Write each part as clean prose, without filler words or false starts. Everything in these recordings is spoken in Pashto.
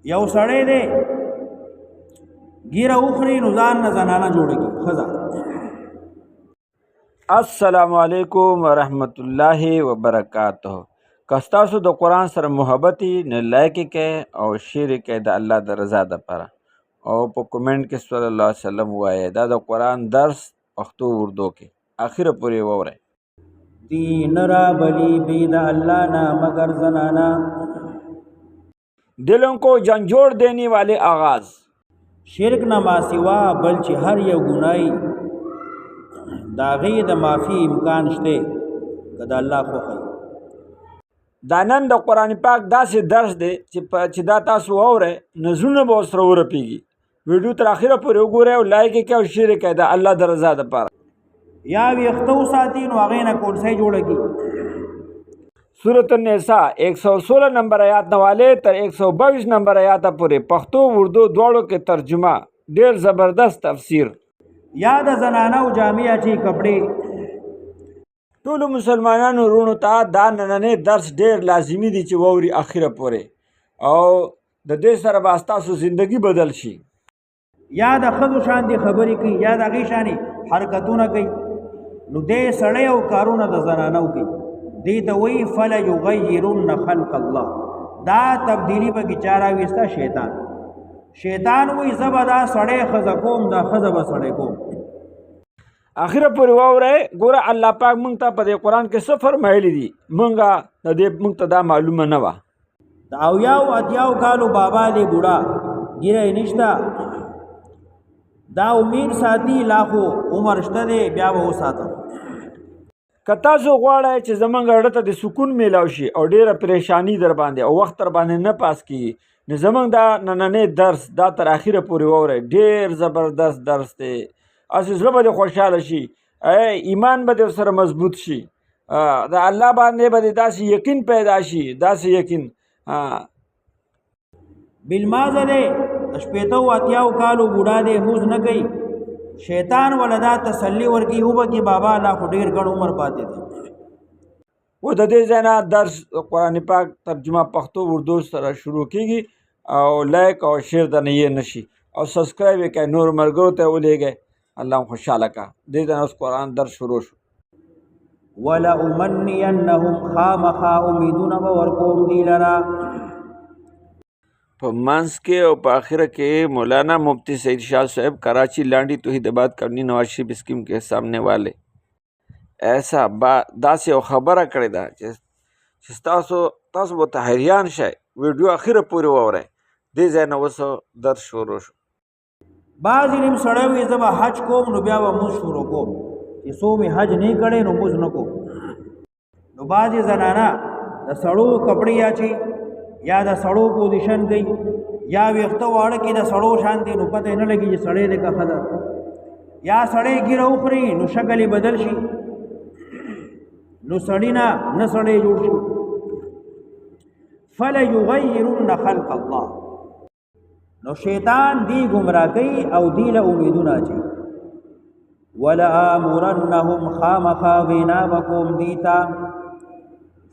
یو سړی دی ګیره اخري نو ځان نه زنانه جوړه کی ښځه. السلام علیکم ورحمت الله وبرکاتہ. که ستاسو د قرآن سره محبت وي نو لایک یې کړئ او شیر یې کړئ د الله د رضا دپاره، او په کومنټ کې صلی الله علیه وسلم ووایئ. دا د قرآن درس پښتو اردو کې اخره پورې واورئ. دین را بلی بید اللہ نہ مگر زنانا، دلوں کو جھنجھوڑ دینے والے آغاز. شرک نہ ما سوا بلچہ ہر یو گنائی داغی د معافی امکان شته کدا الله خوښي. دا نن د قرآن پاک داسې درس دی چې دا تاسو واورئ نو زړونه به ورسره ورپېږي. ویډیو تر اخره پورې وګورئ او لایک یې کړئ او شیر یې کړئ د الله د رضا دپاره. یا ویښته وساتي نو هغې نه کورسۍ جوړه کړي. سورة النساء 116 نمبر آیات نوالے تر 122 نمبر آیات پورې پښتو اردو دواړو کې ترجمه، ډېر زبردست تفسیر. یا د زنانه او جامع اچي کپڑے. ټولو مسلمانانو وروڼو ته دا نننی درس ډېر لازمي دی چې واوري اخره پورې، او د دې سره به ستاسو زندگی بدل شي. یا د ښځو شانې خبرې کوي یا د هغې شانې حرکتونه کوي نو دې سړی او کارونه د زنانو کوي. دې ته وایي فلیغیرن خلق الله. دا تبدیلی پکې چا راویسته؟ شیطان. شیطان وایي زه به دا سړی ښځه کوم دا ښځه به سړی کوم. اخره پورې واورئ. ګوره الله پاک موږ ته په دې قرآن کې څه فرمایلی دي، موږ ته دا معلومه نه وه. د اویاو اتیاو کالو بابا دی بوډا ګیره یې نشته، دا امید ساتي لا خو عمر شته دی بیا به وساتم. که تاسو غواړئ چې زموږ زړه ته د سکون میلاو شي او ډېره پریشانی در باندې او وخت در باندې نه پاس کیږي نو زموږ دا نننی درس دا تر اخره پورې واورئ. ډېر زبردست درس دی. هسې زړه به دې خوشحاله شي، ایمان به دې ورسره مضبوط شي، د الله باندې به دې داسې یقین پیدا شي، داسې یقین. بالمازه دی د شپېتو اتیاو کالو بوډا دی موز نه کوي. شیطان ولا دا تسلی ورکي هو به کې بابا لا خو ډېر ګڼ عمر پاتې دی. و د دې ځای نه درس قرآن پاک ترجمه پښتو اردو سره شروع کیږي، او لایک او شیر د نه یې نشي او سبسکرایب یې کړئ، نور ملګرو ته ولېږئ. الله خوشحاله کا. دې ځای نه اوس قرآن درس شروع شو. ولأمنینهم خامخا امیدونه به ورکوم دی لره. په منځ کې او په آخره کې مولانا مفتی سعید شاہ صاحب کراچی لانڈی توحید آباد کالونی نواز شریف اسکیم کے سامنے والے ایسا داسې یو خبره کړې ده چې تاسو به ته حیران شئ. ویډیو اخره پورې واورئ. دې ځای نه اوس درس شروع شو. بعضې نیم سړی وایي زه به حج کوم نو بیا به مونځ شروع کوم، چې څو مې حج نه کړی نو مونځ نه کوم. نو بعضې زنانه د سړو کپړې اچي یا د سړو پوزیشن کوي یا ویښته واړه کې د سړو شان دی نو پته یې نه لګي چې سړی دی که ښځه، یا سړی ګیره وخوري نو شکل یې بدل شي نو سړي نه سړی جوړ شي. فلیغیرن خلق الله. نو شیطان دی گمراه کوي او دی له امیدونه اچي. ولآمرنهم خامخا وینا بکوم دیتا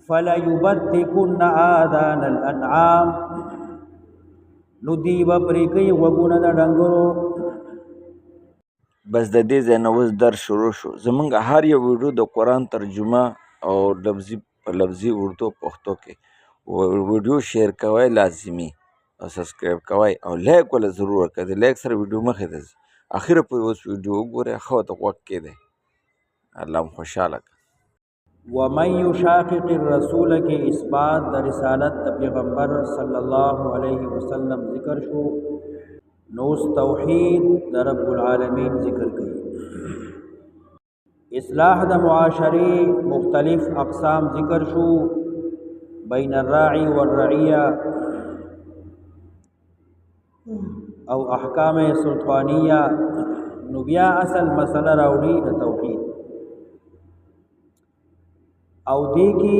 فلیبتکن آذان الانعام. نو دی به پرې کوي غوږونه د ډنګرو. بس د دې ځای نه اوس درس شروع شو. زموږ هر یو ویډیو د قرآن ترجمه او لفظي اردو پښتو کې ویډیو شیر کوئ لازمي، او سبسکرایب کوئ او لایک ولا ضرور ورکړئ. د لایک سره ویډیو مخې ته ځي. اخره پورې اوس ویډیو وګورئ، ښه ورته غوږ کېدئ. الله مو خوشحاله کړه. ومن یشاقق الرسول کې اثبات د رسالت د پیغمبر صلی الله علیه وسلم ذکر شو، نو توحید د رب العالمین ذکر کړي. اصلاح د معاشرې مختلف اقسام ذکر شو، بین الراعی والرعیه او احکام سلطانیه. نو بیا اصل مسله راوړي د توحید، او دې کې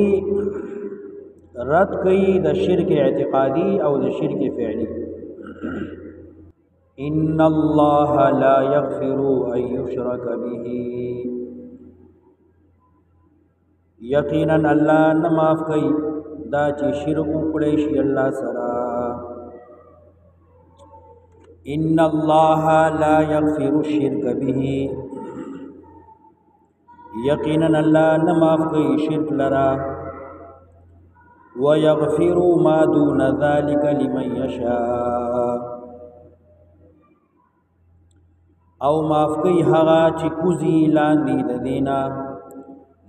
رد کوي د شرک اعتقادي او د شرک فعلی. ان الله لا یغفر ان یشرک به. یقینا الله نه معاف کوي دا چې شرک وکړي شي الله سره. ان الله لا یغفر الشرک به یقینا الله نه معاف کوي شرک لرا ويغفر ما دون ذلك لمن يشاء او معاف کوي هغه چې کوزي لاندې د دینا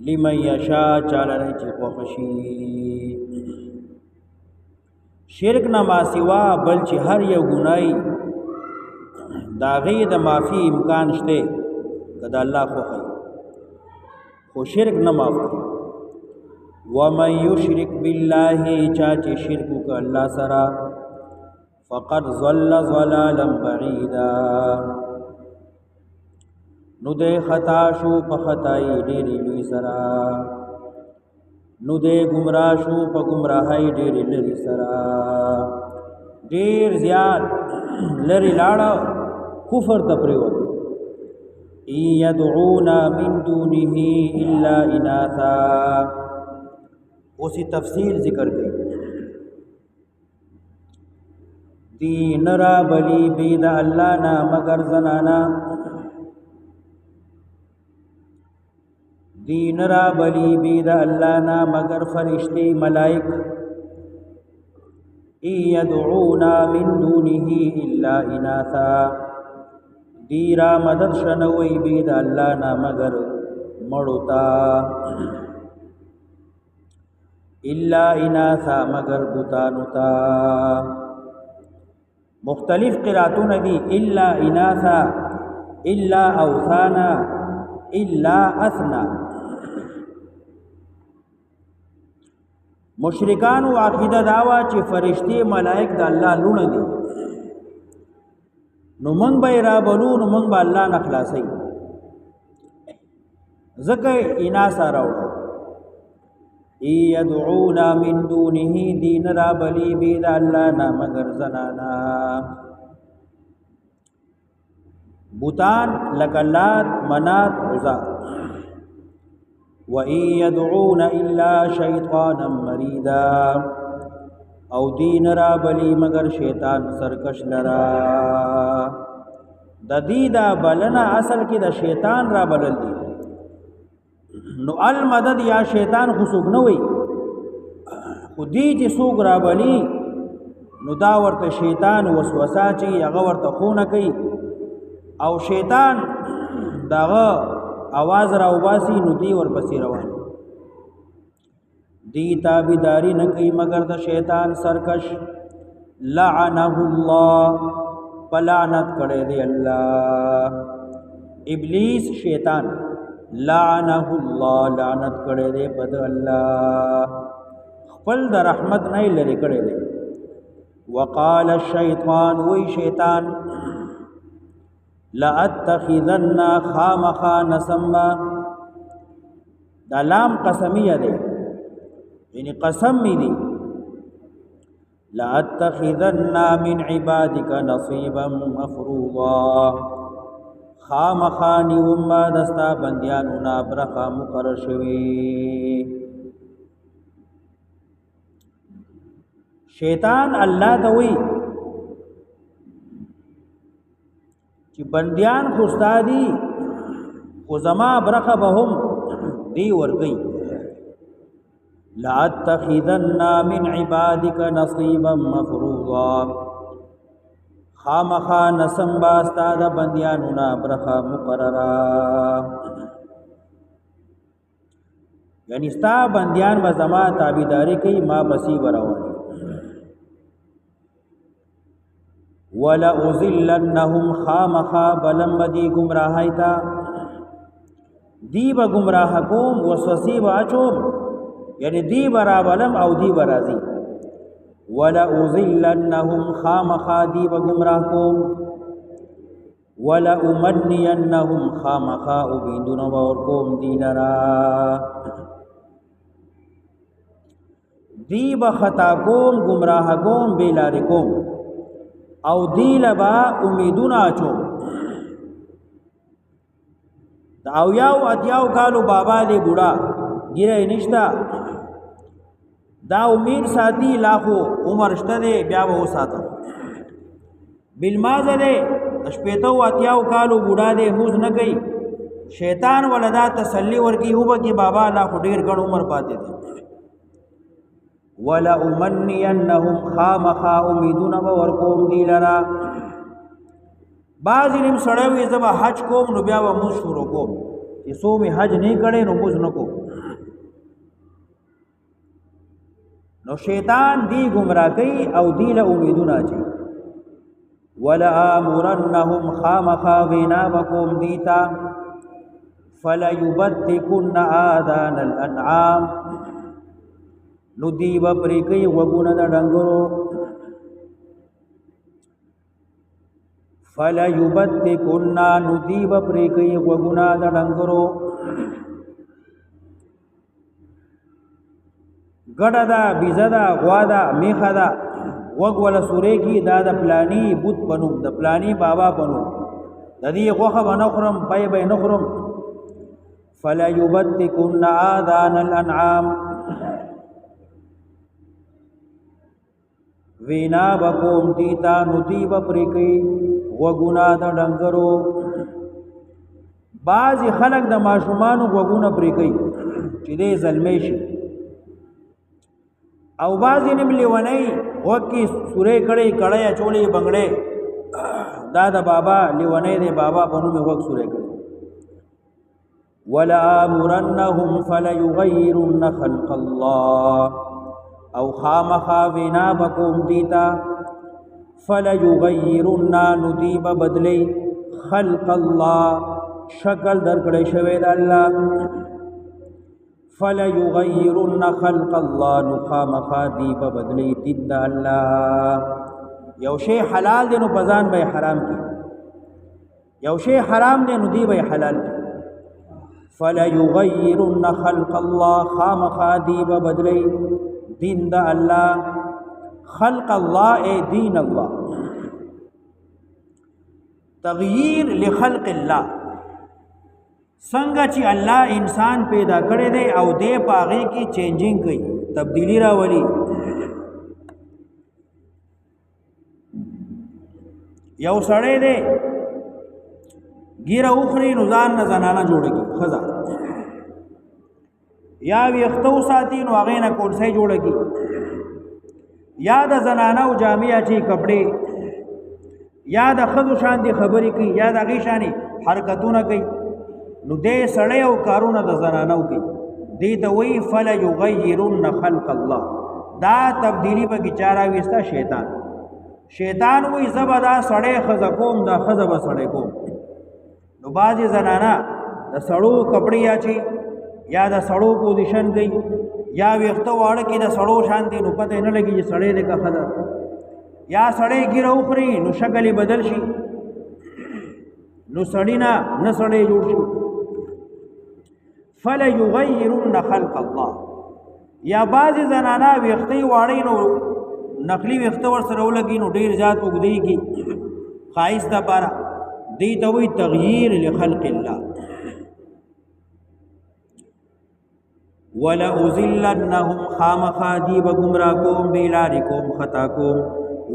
لمن یشاء چاله چې خوښ شي شرک نه ما سوا بل چې هر یو ګناي دا غي د معافي امکان شته کله الله خوښي خو شرک نه معاف کوي ومن يشرك بالله چا چې شرک وکړ الله سره فقد ضل ضلالا بعيدا نو دې خطا شو په خطای ډېرې لوی سره نو دې گمراه شو په گمراهۍ ډېرې لري سره ډېر زیات لري لاړه کفر ته پریوت يدعون من دونه الا اناثا اسی تفصیل ذکر گئی دین را بلی بید اللہ نا مگر زنانا دین را بلی بید اللہ نا مگر فرشتی ملائک یدعونا من دونه الا اناثا دیرا مدد شنوی بید اللہ نا مگر مڑتا الا اناثا مگر بوتانوتا مختلف قراتون دی الا اناثا الا اوثانا الا اثنا مشرکان و عقیده داوا چې فرشتي ملائک د الله لونه دي نو مونږ به را بلو نو مونږ به الله نه خلاصي زکه اناثا راوړو يدعونا من دونه دین را بلی بید اللہ نا مگر زنانا بوتان لکلات منات عزا وَإِن يَدْعُونَ إِلَّا شَيْطَانًا مَرِيدًا او دین را بلی مگر شیطان سرکش لرا د دې دا بلنه اصل کې د شیطان را بلل دي نو المدد یا شیطان خصوص نه وي خو دې چې څوک را بلی نو دا ورته شیطان وسوسه چې هغه ورته خونه کوي او شیطان داغه आवाज را وباسي نو دی ورپسې روان دی تابیداری نه کوي مگر د شیطان سرکش لعنه الله پلعنت کړي دی الله ابلیس شیطان لعنه الله لعنت کړي دی په الله خپل د رحمت نه لري کړي دی وقال الشیطان وی شیطان لاتخذن خامخا نسما دا لام قسمیه ده یعنی قسم می دی لاتخذن من عبادك نصيبا مفروضا خامخانی وما دستا بندیانو نا برخا مقرر شوی شیطان الله دوی چې بندیان خوستا دي خو زما برخه به هم دی ورګي لاتخذن من عبادك نصيبا مفروضا خامخا نسم باستا د بندیانو نا برخه مقررا یعنی ستا بندیان به زما تابعداري کوي ما بسی براوي ولا ازلنهم خامخا بلم بدی گمراهی تا دی با گمراه کوم وسوسی با اچوم یعنی دی برا بلم او دی برازی ولا ازلنهم خامخا دی با گمراه کوم ولا امنینهم خامخا وبیندون باور کوم دی لرا دی با خطا کوم گمراه کوم بیلار کوم او دی لبا امیدونه اچو دا او یاو اتیاو کالو بابا دی بوڑا گیره نشتا دا امید ساتی لاخو عمر شته دی بیا به ساتو بالمازه دی د شپېتو اتیاو کالو بوډا دی موز نه کوي شیطان ولدا تسلی ورکی هو به کې بابا لا خو ډېر ګڼ عمر پاتې دی ولا امنينهم خامخا امیدونه به ورکوم دی لرا بعضې نیم سړی وي زه به حج کوم نو بیا به مونځ شروع کوم چې څو مې حج نه کړی نو مونځ نه کوم نو شیطان دی گمراه کوي او دی له امیدونه اچوي ولآمرنهم خامخا وینا بکوم دیتا فلیبتکن آذان الانعام نو دی به پرې کوي غوږونه د ډنګرو فلیبتکن نو دی به پرې کوي غوږونه د ډنګرو ګډه ده بیزه ده غوا ده میخه ده غوږ وله سورې کې دا د پلاني بت بنوم د پلاني بابا بنوم د دې غوښه به نه خورم پی به یې نه خورم فلیبتکن آذان الانعام وینا بکوم دیتا نو دی به پرې کوي غوږونه د ډنګرو بعضې خلک د ماشومانو غوږونه پرې کوي چې دی زلمی شي او بعضې نیم لیونی غوږ کې سورې کړی کړی اچولی بنګړی دا د بابا لیونی دی بابا په نوم یې غوږ سورې کړی ولآمرنهم فلیغیرن خلق الله او خامخا وینا بکوم دیتا فلیغیرن نو دی به بدلی خلق الله شکل درکړی شوی د الله فلیغیرن خلق الله نو خامخا دی به بدلی دین د الله یو شی حلال دی نو په ځان به حرام کی یو شی حرام دی نو دی به حلال کی فلیغیرن خلق الله خامخا دی به بدلی دین د الله خلق الله اے دین الله تغییر لخلق الله څنګه چې الله انسان پیدا کړی دی او دې پاغې کې چینجینګ کوي تبدیلی راولي یو سړی دی ګیره وخوري نو ځان نه زنانه جوړه کړي ښځه یا ویښته وساتي نو هغې نه کورسۍ جوړه کړي یا د زنانه و جامې اچي کپړې یا د ښځو شانتې خبرې کوي یا د هغې شانې حرکتونه کوي نو دې سړی او کارونه د زنانو کوي دې ته وایي فلیغیرن خلق الله دا تبدیلی به کې چا راویسته شیطان وایي زه به دا سړی ښځه کوم دا ښځه به سړی کوم نو بعضې زنانه د سړو کپړې اچي یا د سړو پوزیشن کوي یا ویښته واړه کې د سړو شانتې نو پته یې نه لګي چې سړی دی که ښځه یا سړی ګیره وخوري نو شکل یې بدل شي نو سړی نه سړی جوړ شي فلیغیرن خلق الله یا بعضې زنانه ویښته یې واړی نو نقلي ویښته ورسره ولګي نو ډېر زیات اوږدېږي ښایست دپاره دې ته وایي تغییر لخلق الله ولأذلنهم خامخا دی به ګمراه کوم بېلارې کوم خطا کوم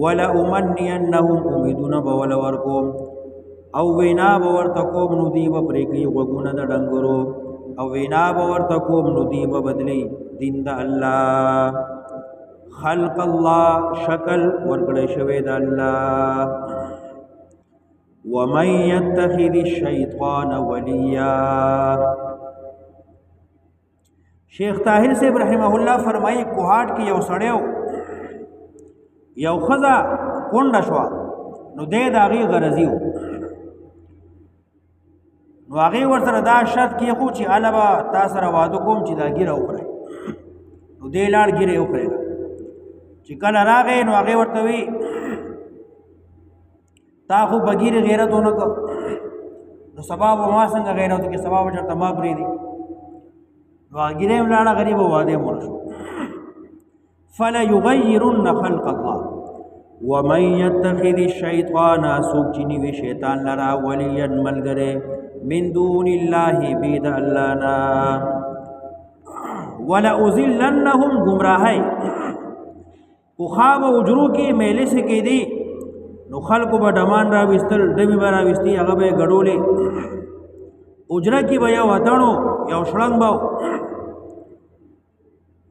ولأمنینهم امیدونه به وله ورکوم او وینا به ورته کوم نو دی به پرې کوي غوږونه د ډنګرو او وینا به ورته کوم نو دی به بدلی دین د الله خلق الله شکل ورکړی شوی د الله ومن یتخذ الشیطان ولیا شیخ طاهر صاحب رحمه الله فرمایي کوهاټ کې یو سړی یو ښځه کونډه شوه نو دی د هغې غرضي و نو هغې ورسره دا شرط کېښود چې هله به تا سره واده کوم چې دا ګیره وخورئ نو دی لاړ ګیره یې وخورېده چې کله راغی نو هغې ورته وی تا خو به ګیرې غیرت ونه کړ نو سبا به ما څنګه غیرت وکړي سبا به چېرته ما پرېږدي نو ګیره یې ولاړه غریب او واده یې مړه شو فلیغیرن خلق الله ومن یتخذ الشیطان څوک چې نیوي شیطان لره ولیا ملګری من دون الله بید الله نه ولأذلنهم گمراهی پخوا به اجرو کې میلې څه کېدي نو خلکو به ډمان راویستل، ډمې به راویستي، هغه به یې ګډولې. اجره کې به یو اتڼو یو شړنګ به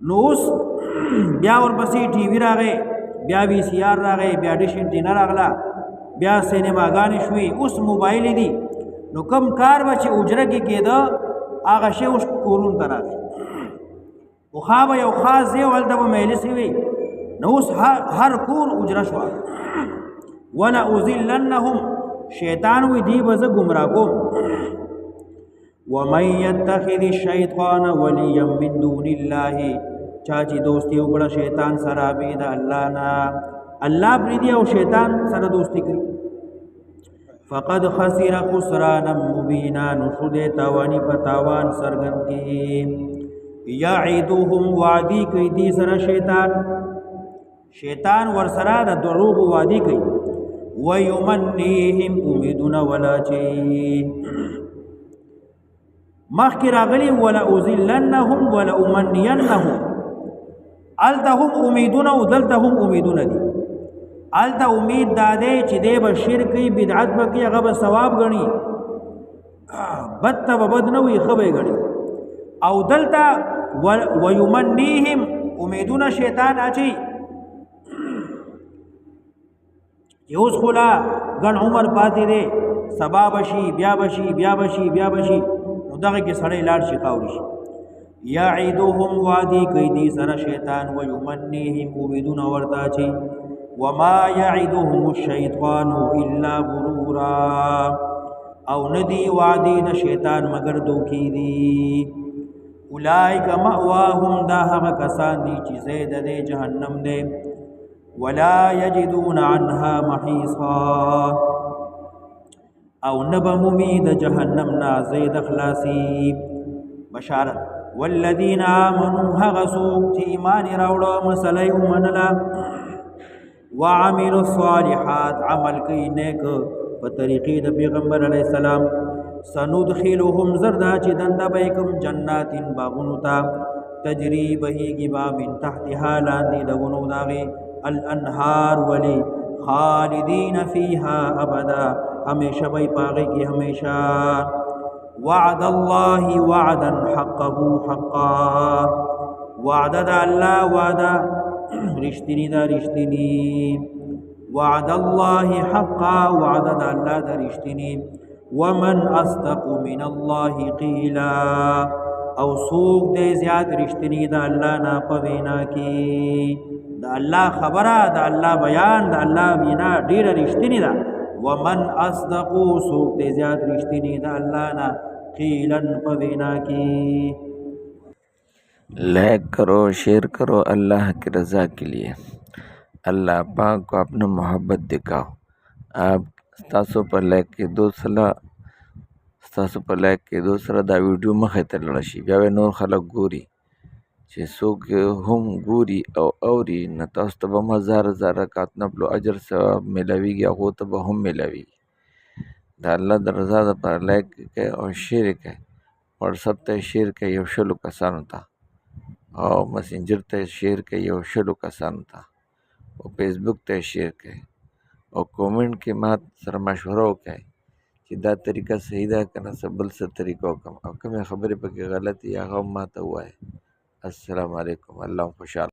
نو اوس بیا ورپسې ټي وي راغی، بیا وي سی آر راغی، بیا ډش انټینا راغله، بیا سینماګانې شوې، اوس موبایل دي. نو کم کار به چې اجره کې کېده هغه شی اوس کورونو ته راغی. پخوا به یو خاص ځای و هلته به مجلسې وي، نو اوس هر کور اجره شوه. ولأضلنهم شیطان وی دی به زه ګمراه کوم. ومن یتخذ الشیطان ولیا من دون الله چا چې دوستی وکړه شیطان سره بې د الله نه، الله پرېږدي او شیطان سره دوستی کوي، فقد خسر خسرانا مبینا نو شو دی تاواني په تاوان څرګند کې. یعدهم وعدي کوي دې سره شیطان ورسره د دروغو وعدې کوي. ویمنیهم امیدونه ولا چې مخکې راغلي ولأضلنهم ولأمنینهم، هلته هم امیدونه او دلته هم امیدونه دي. هلته امید دا دی چې دی به شرک کوي، بدعت به کوي، هغه به ثواب ګڼي، بد ته به بد نه وي، ښه به یې ګڼي. او دلته ویمنیهم امیدونه شیطان اچي چې اوس خو لا ګڼ عمر پاتې دی، سبا بشي، بیا بشي، بیا بشي، بیا بشي، نو دغه کې سړی لاړ شي، خاوري شي. یعدهم وعدي کوي دې سره شیطان، ویمنیهم امیدونه ورته اچي. وما يعدهم الشیطان الا غرورا او ندی وعدې د شیطان مگر دوکې دي. اولئک مأواهم دا هغه کسان دي چې ځای د دې جهنم دی. ولا یجدون عنها محیصا او نبمومی د جهنم نا ځای د خلاصي. بشارت والذین آمنوا هغه څوک چې ایمان یې راوړه، مسله یې ومنله، وعملوا الصالحات عمل کوي نیک په طریقې د پیغمبر علیه السلام، سندخلهم زردا چې دنده به یې کوم جنات باغونو ته، تجري بهیږي به من تحتها لاندې د ونو د هغې الانهار ولی خالدین فیها ابدا همیشه به یې په هغې کې همیشه. وعد الله وعدا حقه حقا وعده د الله وعده رشتنی دا رشتنی. وعد الله حقا وعده د الله دا رشتنی. ومن اصدق من الله قیلا او سوق دې زیات رشتنی د الله نه په وینا کې. د الله خبره، د الله بیان، د الله وینا ډیره رشتنی ده. ومن اصدق سوق دې زیات رشتنی د الله نه قیلا په وینا کې. لائک کرو، شیئر کرو اللہ کی رضا کے لیے. اللہ پاک کو اپنا محبت دکھاؤ. آپ ستاسو پر لائک کې دو سره دا ویډیو مخې ته لاړه شي، بیا به نور خلک ګوري چې څوک هم ګوري او اوري، نه تاسو ته به هم هزار رکعت نفل اجر ثواب میلاویږي، هغو ته به هم میلاویږي. د الله د رضا دپاره لایک کوئ او شیر کوئ. واټسپ ته شیر کوئ یو شلو کسانو ته، او مسنجر ته شیر کوي یو شلو کسانو ته، او فیسبوک ته شیر کوي، او کومنټ کې ما سره مشوره وکړئ چې دا طریقه صحیح ده که نه، څه بل څه طریقه وکړم، او کومې خبرې پکې غلطې هغه هم ما ته ووایئ. السلام علیکم. الله خوشحاله